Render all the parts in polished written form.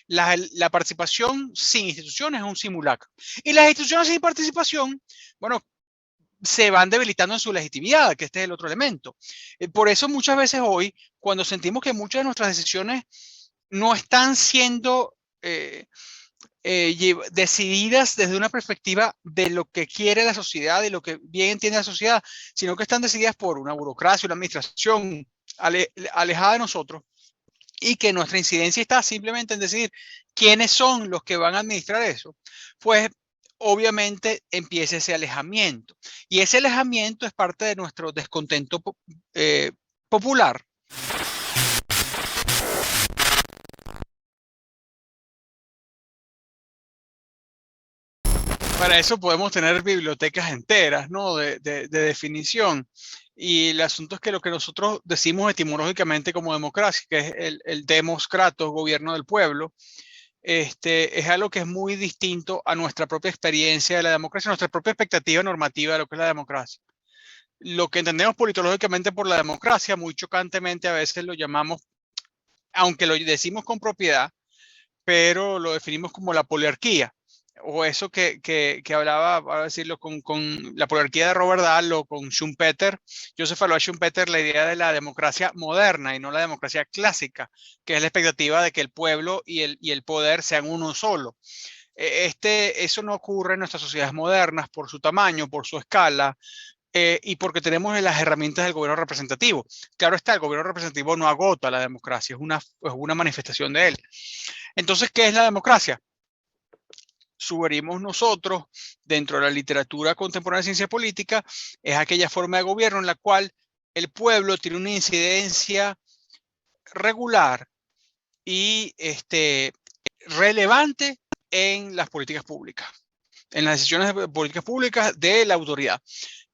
La participación sin instituciones es un simulacro. Y las instituciones sin participación, bueno, se van debilitando en su legitimidad, que este es el otro elemento. Por eso muchas veces hoy, cuando sentimos que muchas de nuestras decisiones no están siendo decididas desde una perspectiva de lo que quiere la sociedad y lo que bien entiende la sociedad, sino que están decididas por una burocracia, una administración alejada de nosotros, y que nuestra incidencia está simplemente en decidir quiénes son los que van a administrar eso, pues obviamente empieza ese alejamiento. Y ese alejamiento es parte de nuestro descontento popular. Para eso podemos tener bibliotecas enteras, ¿no? De definición. Y el asunto es que lo que nosotros decimos etimológicamente como democracia, que es el demos kratos, gobierno del pueblo, es algo que es muy distinto a nuestra propia experiencia de la democracia, nuestra propia expectativa normativa de lo que es la democracia. Lo que entendemos politológicamente por la democracia, muy chocantemente a veces lo llamamos, aunque lo decimos con propiedad, pero lo definimos como la poliarquía, o eso que hablaba, para decirlo, con la poliarquía de Robert Dahl o con Schumpeter, Joseph Alois Schumpeter, la idea de la democracia moderna y no la democracia clásica, que es la expectativa de que el pueblo y el poder sean uno solo. Eso no ocurre en nuestras sociedades modernas por su tamaño, por su escala, y porque tenemos las herramientas del gobierno representativo. Claro está, el gobierno representativo no agota la democracia, es una manifestación de él. Entonces, ¿qué es la democracia? Sugerimos nosotros, dentro de la literatura contemporánea de ciencia política, es aquella forma de gobierno en la cual el pueblo tiene una incidencia regular y relevante en las políticas públicas, en las decisiones de políticas públicas de la autoridad.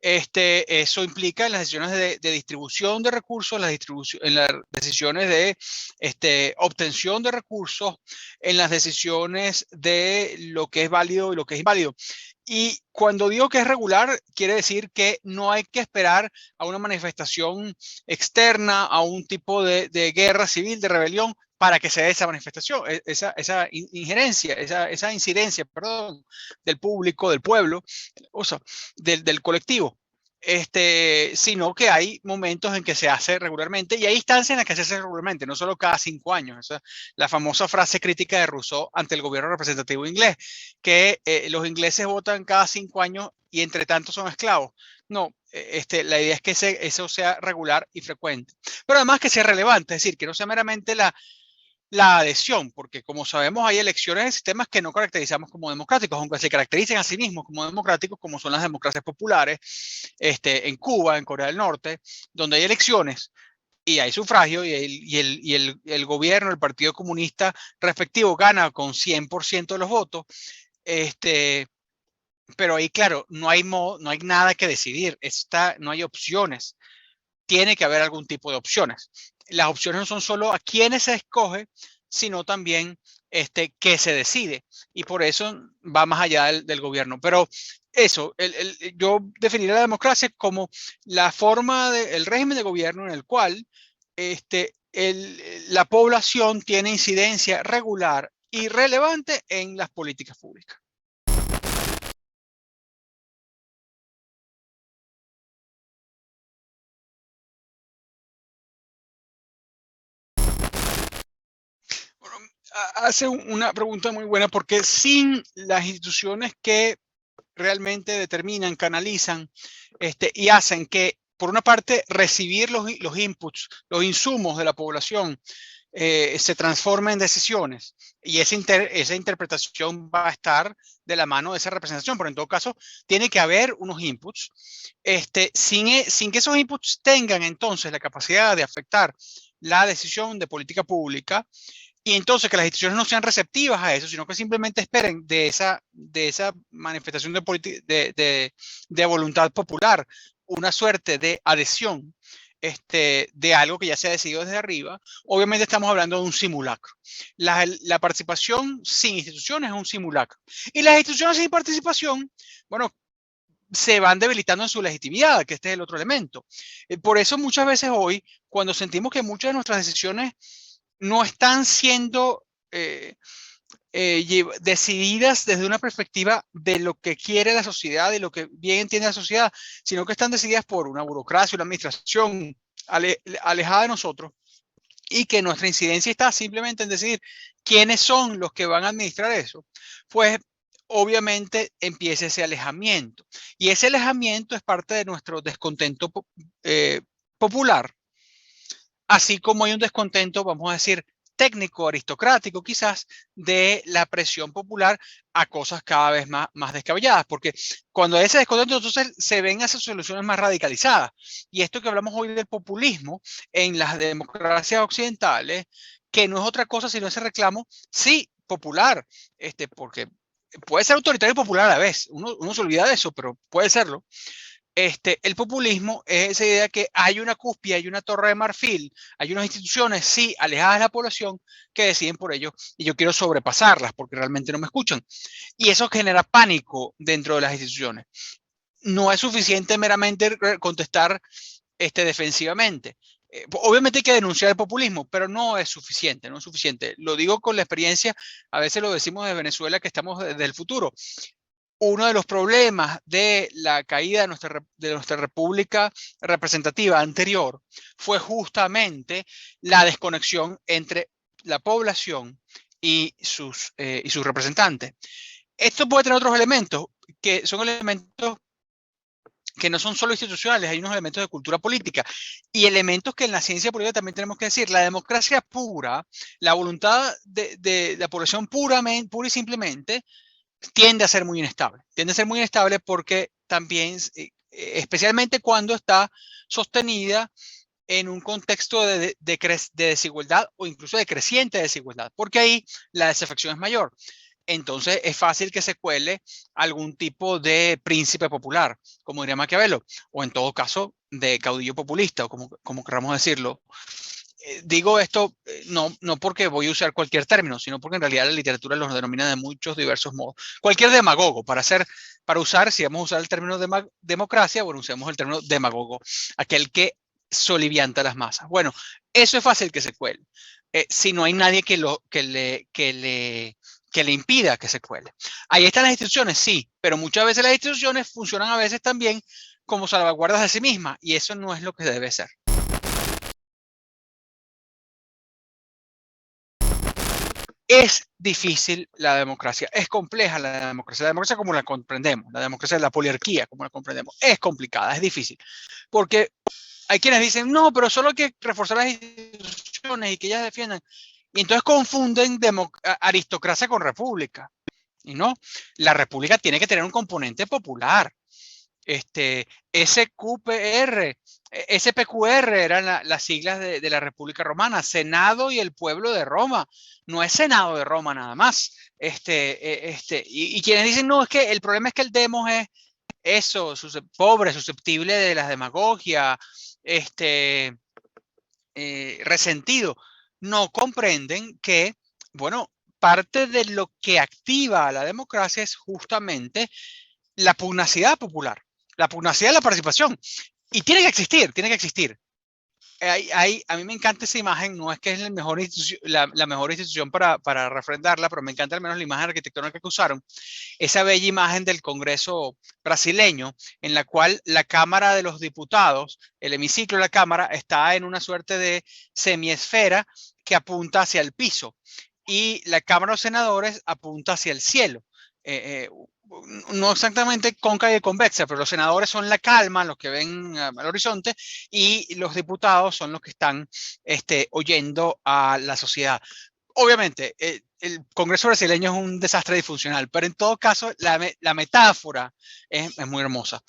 Eso implica en las decisiones de distribución de recursos, en las decisiones de obtención de recursos, en las decisiones de lo que es válido y lo que es inválido. Y cuando digo que es regular, quiere decir que no hay que esperar a una manifestación externa, a un tipo de guerra civil, de rebelión, para que se dé esa manifestación, esa injerencia, esa incidencia, perdón, del público, del pueblo, o sea, del colectivo. Sino que hay momentos en que se hace regularmente y hay instancias en las que se hace regularmente, no solo cada 5 años. Esa, la famosa frase crítica de Rousseau ante el gobierno representativo inglés, que los ingleses votan cada 5 años y entre tanto son esclavos. No, la idea es que eso sea regular y frecuente, pero además que sea relevante, es decir, que no sea meramente la adhesión, porque como sabemos hay elecciones en sistemas que no caracterizamos como democráticos, aunque se caractericen a sí mismos como democráticos, como son las democracias populares, en Cuba, en Corea del Norte, donde hay elecciones y hay sufragio y el gobierno, el Partido Comunista respectivo gana con 100% de los votos, pero ahí claro, no hay nada que decidir, no hay opciones, tiene que haber algún tipo de opciones. Las opciones no son solo a quiénes se escoge, sino también qué se decide. Y por eso va más allá del gobierno. Pero eso, yo definiría la democracia como la forma el régimen de gobierno en el cual la población tiene incidencia regular y relevante en las políticas públicas. Bueno, hace una pregunta muy buena porque sin las instituciones que realmente determinan, canalizan y hacen que, por una parte, recibir los inputs, los insumos de la población se transformen en decisiones y esa interpretación va a estar de la mano de esa representación, pero en todo caso tiene que haber unos inputs. Sin que esos inputs tengan entonces la capacidad de afectar la decisión de política pública, y entonces que las instituciones no sean receptivas a eso, sino que simplemente esperen de esa manifestación de voluntad popular una suerte de adhesión de algo que ya se ha decidido desde arriba. Obviamente estamos hablando de un simulacro. La participación sin instituciones es un simulacro. Y las instituciones sin participación, bueno, se van debilitando en su legitimidad, que este es el otro elemento. Por eso muchas veces hoy, cuando sentimos que muchas de nuestras decisiones no están siendo decididas desde una perspectiva de lo que quiere la sociedad y lo que bien entiende la sociedad, sino que están decididas por una burocracia, una administración alejada de nosotros, y que nuestra incidencia está simplemente en decidir quiénes son los que van a administrar eso, pues obviamente empieza ese alejamiento. Y ese alejamiento es parte de nuestro descontento popular, así como hay un descontento, vamos a decir, técnico, aristocrático quizás, de la presión popular a cosas cada vez más descabelladas, porque cuando hay ese descontento, entonces se ven esas soluciones más radicalizadas. Y esto que hablamos hoy del populismo en las democracias occidentales, que no es otra cosa sino ese reclamo, sí, popular, porque puede ser autoritario y popular a la vez, uno se olvida de eso, pero puede serlo. El populismo es esa idea que hay una cúspide, hay una torre de marfil, hay unas instituciones, sí, alejadas de la población, que deciden por ello, y yo quiero sobrepasarlas porque realmente no me escuchan. Y eso genera pánico dentro de las instituciones. No es suficiente meramente contestar defensivamente. Obviamente hay que denunciar el populismo, pero no es suficiente, no es suficiente. Lo digo con la experiencia, a veces lo decimos de Venezuela, que estamos desde el futuro. Uno de los problemas de la caída de nuestra república representativa anterior fue justamente la desconexión entre la población y sus representantes. Esto puede tener otros elementos, que son elementos que no son solo institucionales, hay unos elementos de cultura política y elementos que en la ciencia política también tenemos que decir. La democracia pura, la voluntad de la población pura y simplemente, tiende a ser muy inestable. Tiende a ser muy inestable porque también, especialmente cuando está sostenida en un contexto de desigualdad o incluso de creciente desigualdad, porque ahí la desafección es mayor. Entonces es fácil que se cuele algún tipo de príncipe popular, como diría Maquiavelo, o en todo caso de caudillo populista, o como queramos decirlo. Digo esto no porque voy a usar cualquier término, sino porque en realidad la literatura los denomina de muchos diversos modos. Cualquier demagogo, para usar, si vamos a usar el término democracia, bueno, usemos el término demagogo, aquel que solivianta las masas. Bueno, eso es fácil que se cuele. Si no hay nadie que le impida que se cuele. Ahí están las instituciones, sí, pero muchas veces las instituciones funcionan a veces también como salvaguardas de sí mismas, y eso no es lo que debe ser. Es difícil la democracia, es compleja la democracia como la comprendemos, la democracia de la poliarquía como la comprendemos, es complicada, es difícil, porque hay quienes dicen, no, pero solo hay que reforzar las instituciones y que ellas defiendan, y entonces confunden aristocracia con república, y no, la república tiene que tener un componente popular. SQPR, SPQR eran las siglas de la República Romana, Senado y el pueblo de Roma, no es Senado de Roma nada más. Y quienes dicen, no, es que el problema es que el demos es eso, pobre, susceptible de la demagogia, resentido, no comprenden que, bueno, parte de lo que activa la democracia es justamente la pugnacidad popular, la pugnacidad de la participación. Y tiene que existir, tiene que existir. A mí me encanta esa imagen, no es que es la mejor institución para refrendarla, pero me encanta al menos la imagen arquitectónica que usaron. Esa bella imagen del Congreso brasileño, en la cual la Cámara de los Diputados, el hemiciclo de la Cámara, está en una suerte de semiesfera que apunta hacia el piso y la Cámara de los Senadores apunta hacia el cielo. No exactamente cóncava y convexa, pero los senadores son la calma, los que ven al horizonte, y los diputados son los que están oyendo a la sociedad. Obviamente, el Congreso brasileño es un desastre disfuncional, pero en todo caso, la metáfora es muy hermosa.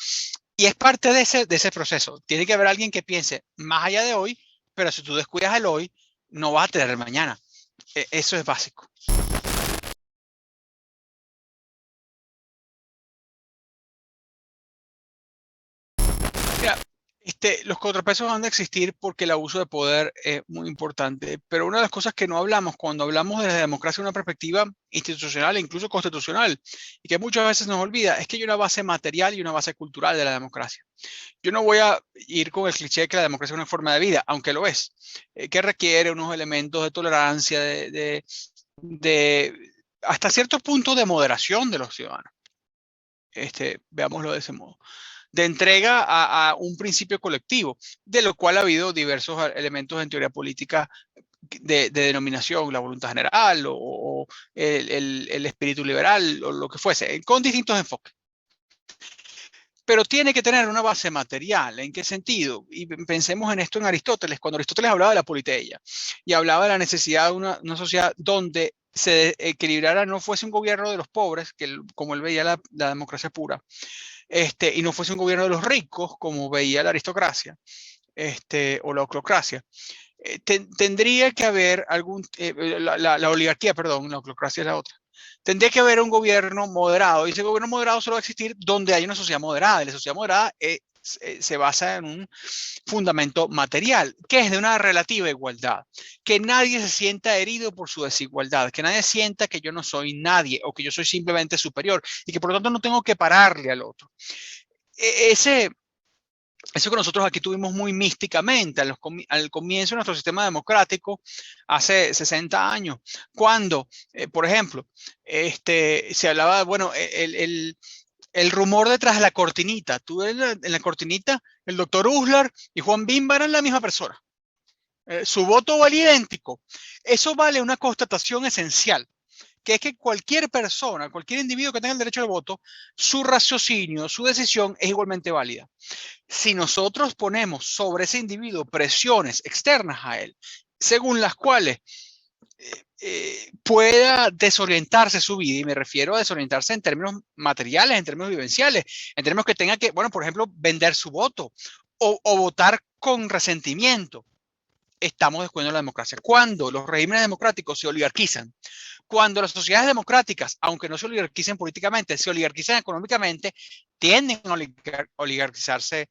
Y es parte de ese proceso. Tiene que haber alguien que piense más allá de hoy, pero si tú descuidas el hoy, no vas a tener el mañana. Eso es básico. Mira, los contrapesos van a existir porque el abuso de poder es muy importante, pero una de las cosas que no hablamos cuando hablamos de la democracia de una perspectiva institucional e incluso constitucional, y que muchas veces nos olvida, es que hay una base material y una base cultural de la democracia. Yo no voy a ir con el cliché de que la democracia es una forma de vida, aunque lo es, que requiere unos elementos de tolerancia, hasta cierto punto de moderación de los ciudadanos. Veámoslo de ese modo. De entrega a un principio colectivo, de lo cual ha habido diversos elementos en teoría política de denominación, la voluntad general o el espíritu liberal o lo que fuese, con distintos enfoques. Pero tiene que tener una base material. ¿En qué sentido? Y pensemos en esto en Aristóteles, cuando Aristóteles hablaba de la politeia y hablaba de la necesidad de una sociedad donde se equilibrara, no fuese un gobierno de los pobres, como él veía la democracia pura, y no fuese un gobierno de los ricos, como veía la aristocracia, o la oclocracia. Tendría que haber la oligarquía, perdón, la oclocracia es la otra. Tendría que haber un gobierno moderado, y ese gobierno moderado solo va a existir donde hay una sociedad moderada, y la sociedad moderada se basa en un fundamento material, que es de una relativa igualdad, que nadie se sienta herido por su desigualdad, que nadie sienta que yo no soy nadie o que yo soy simplemente superior y que por lo tanto no tengo que pararle al otro. Eso que nosotros aquí tuvimos muy místicamente al comienzo de nuestro sistema democrático, hace 60 años, cuando, por ejemplo, se hablaba, bueno, el rumor detrás de la cortinita. Tú ves en la cortinita, el doctor Uslar y Juan Bimba eran la misma persona. Su voto valía idéntico. Eso vale una constatación esencial, que es que cualquier persona, cualquier individuo que tenga el derecho al voto, su raciocinio, su decisión es igualmente válida. Si nosotros ponemos sobre ese individuo presiones externas a él, según las cuales pueda desorientarse su vida, y me refiero a desorientarse en términos materiales, en términos vivenciales, en términos que tenga que, bueno, por ejemplo, vender su voto o votar con resentimiento, estamos descuidando la democracia. Cuando los regímenes democráticos se oligarquizan, cuando las sociedades democráticas, aunque no se oligarquicen políticamente, se oligarquizan económicamente, tienden a oligarquizarse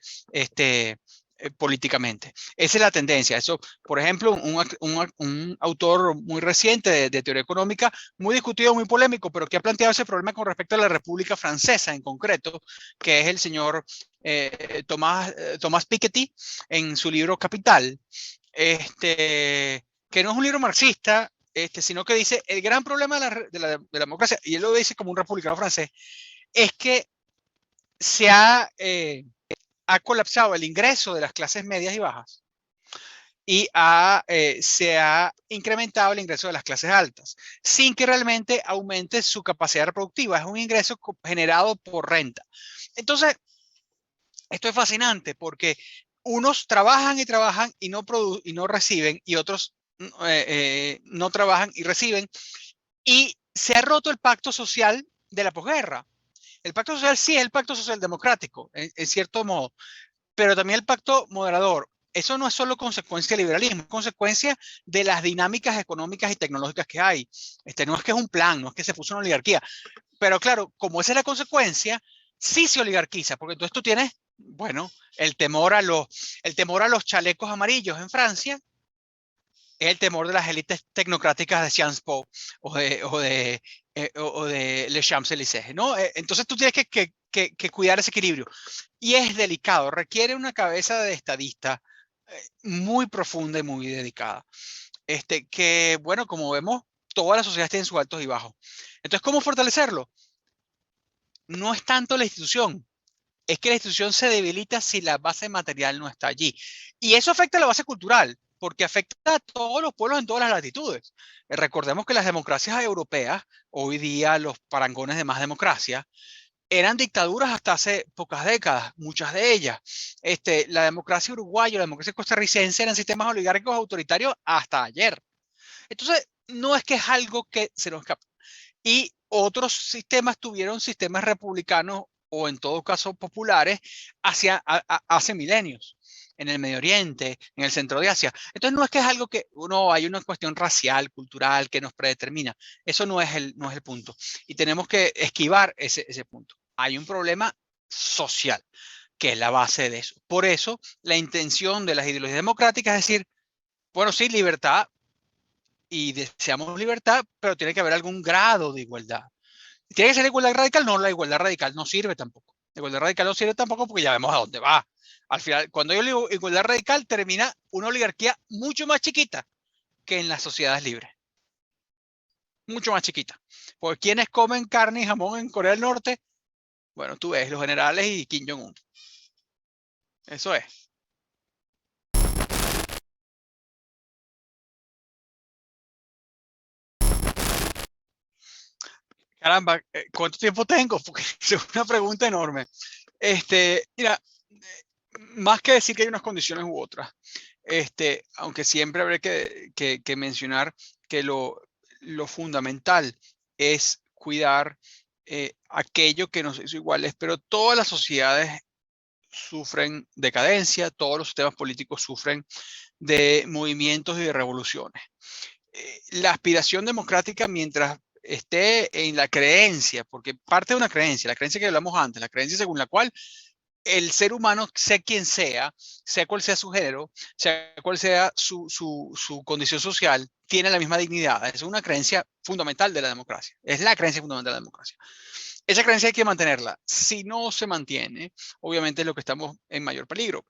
políticamente. Esa es la tendencia. Eso, por ejemplo, un autor muy reciente de teoría económica, muy discutido, muy polémico, pero que ha planteado ese problema con respecto a la República Francesa en concreto, que es el señor Thomas Piketty, en su libro Capital, que no es un libro marxista, sino que dice el gran problema de la democracia, y él lo dice como un republicano francés, es que se ha colapsado el ingreso de las clases medias y bajas y se ha incrementado el ingreso de las clases altas, sin que realmente aumente su capacidad reproductiva. Es un ingreso generado por renta. Entonces, esto es fascinante porque unos trabajan y no reciben, y otros no trabajan y reciben, y se ha roto el pacto social de la posguerra. El pacto social sí es el pacto social democrático, en cierto modo, pero también el pacto moderador. Eso no es solo consecuencia del liberalismo, es consecuencia de las dinámicas económicas y tecnológicas que hay. No es que es un plan, no es que se puso una oligarquía, pero claro, como esa es la consecuencia, sí se oligarquiza, porque entonces tú tienes, bueno, el temor a los chalecos amarillos en Francia, es el temor de las élites tecnocráticas de Sciences Po o de Les Champs-Élysées, ¿no? Entonces tú tienes que cuidar ese equilibrio. Y es delicado, requiere una cabeza de estadista muy profunda y muy dedicada. Que, bueno, como vemos, todas las sociedades tienen sus altos y bajos. Entonces, ¿cómo fortalecerlo? No es tanto la institución, es que la institución se debilita si la base material no está allí. Y eso afecta a la base cultural, porque afecta a todos los pueblos en todas las latitudes. Recordemos que las democracias europeas, hoy día los parangones de más democracia, eran dictaduras hasta hace pocas décadas, muchas de ellas. La democracia uruguaya, la democracia costarricense eran sistemas oligárquicos autoritarios hasta ayer. Entonces, no es que es algo que se nos escapa. Y otros sistemas tuvieron sistemas republicanos o en todo caso populares hace milenios, en el Medio Oriente, en el centro de Asia. Entonces no es que es algo que hay una cuestión racial, cultural que nos predetermina. Eso no es el punto. Y tenemos que esquivar ese punto. Hay un problema social, que es la base de eso. Por eso la intención de las ideologías democráticas es decir, bueno, sí, libertad, y deseamos libertad, pero tiene que haber algún grado de igualdad. ¿Tiene que ser igualdad radical? No, la igualdad radical no sirve tampoco. La igualdad radical no sirve tampoco porque ya vemos a dónde va. Al final, cuando yo digo igualdad radical, termina una oligarquía mucho más chiquita que en las sociedades libres. mucho más chiquita. Porque quienes comen carne y jamón en Corea del Norte, bueno, tú ves, los generales y Kim Jong-un. Eso es. Caramba, ¿cuánto tiempo tengo? Porque es una pregunta enorme. Mira, más que decir que hay unas condiciones u otras, aunque siempre habrá que mencionar que lo fundamental es cuidar aquello que nos hizo iguales, pero todas las sociedades sufren decadencia, todos los sistemas políticos sufren de movimientos y de revoluciones. La aspiración democrática, mientras esté en la creencia, porque parte de una creencia, la creencia que hablamos antes, la creencia según la cual el ser humano, sea quien sea cual sea su género, sea cual sea su condición social, tiene la misma dignidad. Es una creencia fundamental de la democracia. Es la creencia fundamental de la democracia. Esa creencia hay que mantenerla. Si no se mantiene, obviamente es lo que estamos en mayor peligro.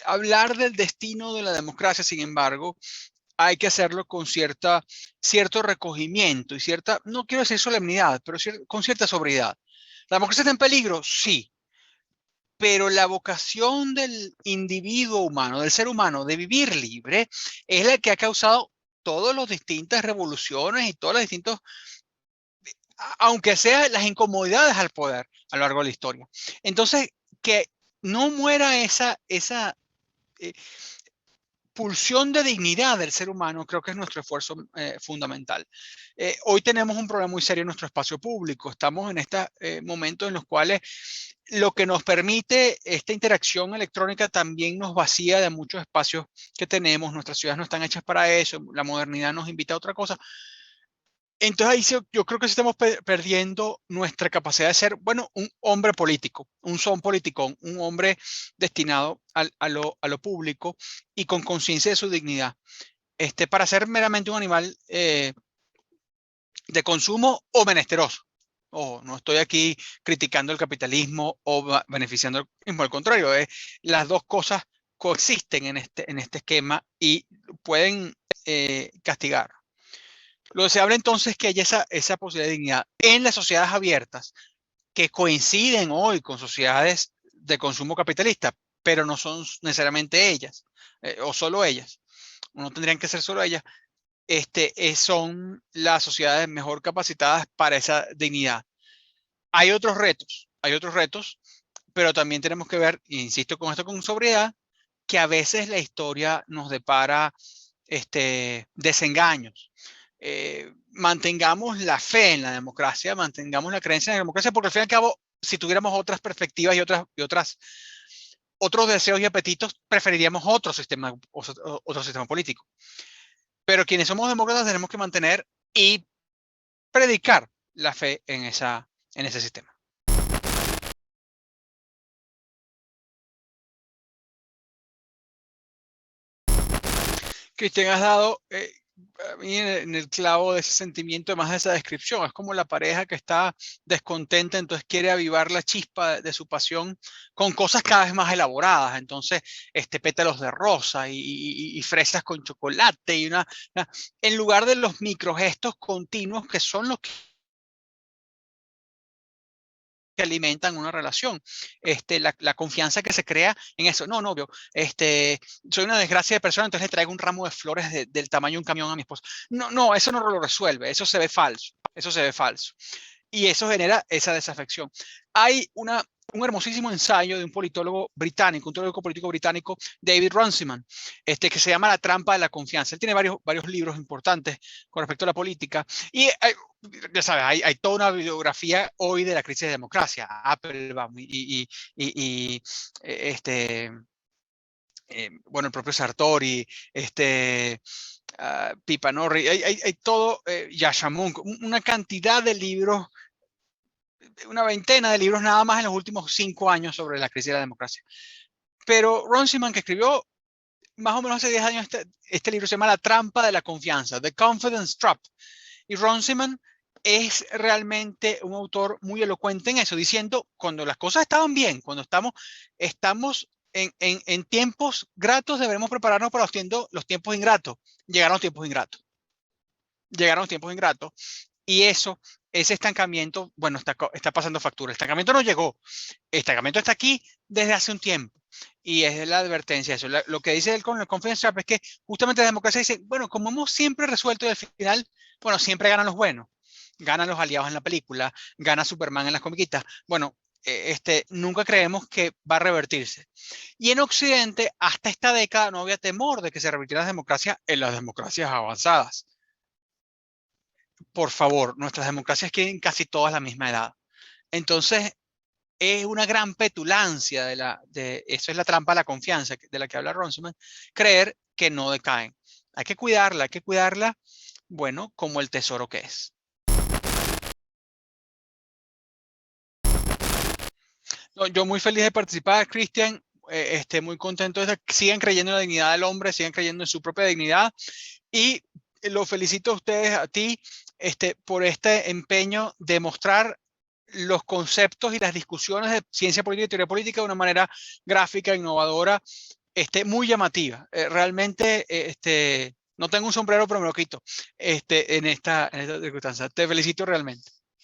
Hablar del destino de la democracia, sin embargo, hay que hacerlo con cierto recogimiento y cierta, no quiero decir solemnidad, pero con cierta sobriedad. ¿La democracia está en peligro? Sí, pero la vocación del individuo humano, del ser humano, de vivir libre, es la que ha causado todas las distintas revoluciones y todas las distintas, aunque sean las incomodidades al poder a lo largo de la historia. Entonces, que no muera esa pulsión de dignidad del ser humano, creo que es nuestro esfuerzo fundamental. Hoy tenemos un problema muy serio en nuestro espacio público. Estamos en estos momentos en los cuales lo que nos permite esta interacción electrónica también nos vacía de muchos espacios que tenemos. Nuestras ciudades no están hechas para eso. La modernidad nos invita a otra cosa. Entonces ahí yo creo que estamos perdiendo nuestra capacidad de ser, bueno, un hombre político, un son politicón, un hombre destinado a lo público y con conciencia de su dignidad. Para ser meramente un animal de consumo o menesteroso. Ojo, no estoy aquí criticando el capitalismo o beneficiando el capitalismo, al contrario, las dos cosas coexisten en este esquema y pueden castigar. Lo deseable entonces es que haya esa posibilidad de dignidad en las sociedades abiertas que coinciden hoy con sociedades de consumo capitalista, pero no son necesariamente ellas o solo ellas. No tendrían que ser solo ellas. Son las sociedades mejor capacitadas para esa dignidad. Hay otros retos, pero también tenemos que ver, e insisto con esto con sobriedad, que a veces la historia nos depara desengaños. Mantengamos la fe en la democracia, mantengamos la creencia en la democracia, porque al fin y al cabo, si tuviéramos otras perspectivas y otros deseos y apetitos, preferiríamos otro sistema político. Pero quienes somos demócratas tenemos que mantener y predicar la fe en ese sistema. Cristian, has dado a mí en el clavo de ese sentimiento, además de esa descripción. Es como la pareja que está descontenta, entonces quiere avivar la chispa de su pasión con cosas cada vez más elaboradas. Entonces, pétalos de rosa y fresas con chocolate en lugar de los microgestos continuos que son los que alimentan una relación, la confianza que se crea en eso. No, novio, soy una desgracia de persona, entonces le traigo un ramo de flores del tamaño de un camión a mi esposa. No, eso no lo resuelve, eso se ve falso, y eso genera esa desafección. Hay un hermosísimo ensayo de un politólogo británico, un teórico político británico, David Runciman, que se llama La trampa de la confianza. Él tiene varios libros importantes con respecto a la política y ya sabes, hay toda una bibliografía hoy de la crisis de democracia, Applebaum bueno, el propio Sartori, Pipanori, hay todo, Yashamun, una cantidad de libros, una veintena de libros nada más en los últimos 5 años sobre la crisis de la democracia. Pero Runciman, que escribió más o menos hace 10 años este libro, se llama La trampa de la confianza, The Confidence Trap. Y Runciman es realmente un autor muy elocuente en eso, diciendo, cuando las cosas estaban bien, cuando estamos en tiempos gratos debemos prepararnos para los tiempos ingratos. Llegaron los tiempos ingratos. Llegaron los tiempos ingratos. Y ese estancamiento, bueno, está pasando factura. El estancamiento no llegó. El estancamiento está aquí desde hace un tiempo. Y es la advertencia. Eso. Lo que dice él con el Confidence Trap es que justamente la democracia dice, bueno, como hemos siempre resuelto y al final, bueno, siempre ganan los buenos. Ganan los aliados en la película, gana Superman en las comiquitas. Bueno, nunca creemos que va a revertirse. Y en Occidente, hasta esta década no había temor de que se revirtiera la democracia en las democracias avanzadas. Por favor, nuestras democracias tienen casi todas la misma edad. Entonces, es una gran petulancia eso es la trampa de la confianza de la que habla Runciman, creer que no decaen. Hay que cuidarla, bueno, como el tesoro que es. No, yo muy feliz de participar, Cristian, muy contento de que sigan creyendo en la dignidad del hombre, sigan creyendo en su propia dignidad y lo felicito a ustedes, a ti, por este empeño de mostrar los conceptos y las discusiones de ciencia política y teoría política de una manera gráfica, innovadora, muy llamativa. Realmente, no tengo un sombrero, pero me lo quito en esta circunstancia. Te felicito realmente.